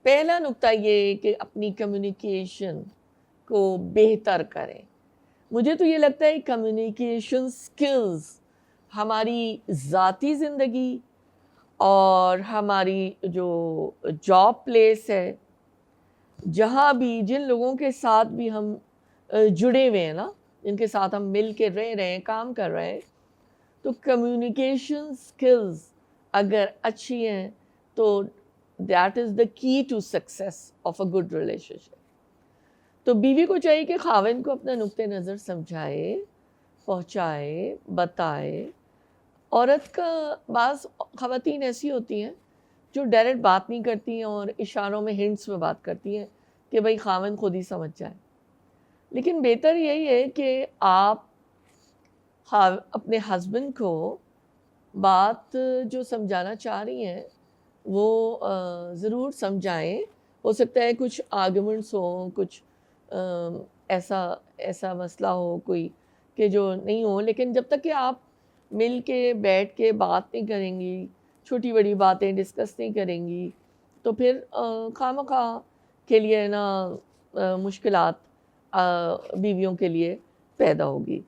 پہلا نقطہ یہ کہ اپنی کمیونیکیشن کو بہتر کریں. مجھے تو یہ لگتا ہے کمیونیکیشن سکلز ہماری ذاتی زندگی اور ہماری جو جاب پلیس ہے، جہاں بھی جن لوگوں کے ساتھ بھی ہم جڑے ہوئے ہیں نا، جن کے ساتھ ہم مل کے رہ رہے ہیں، کام کر رہے ہیں، تو کمیونیکیشن سکلز اگر اچھی ہیں تو that is the key to success of a good relationship. تو بیوی کو چاہیے کہ خاوند کو اپنا نقطہ نظر سمجھائے، پہنچائے، بتائے. عورت کا بعض خواتین ایسی ہوتی ہیں جو ڈائریکٹ بات نہیں کرتی ہیں اور اشاروں میں ہنٹس میں بات کرتی ہیں کہ بھائی خاوند خود ہی سمجھ جائے. لیکن بہتر یہی ہے کہ آپ اپنے ہسبینڈ کو بات جو سمجھانا چاہ رہی ہیں وہ ضرور سمجھائیں. ہو سکتا ہے کچھ آرگومنٹس ہوں، کچھ ایسا مسئلہ ہو کوئی کہ جو نہیں ہو، لیکن جب تک کہ آپ مل کے بیٹھ کے بات نہیں کریں گی، چھوٹی بڑی باتیں ڈسکس نہیں کریں گی، تو پھر خواہ مخواہ کے لیے نا مشکلات بیویوں کے لیے پیدا ہوگی.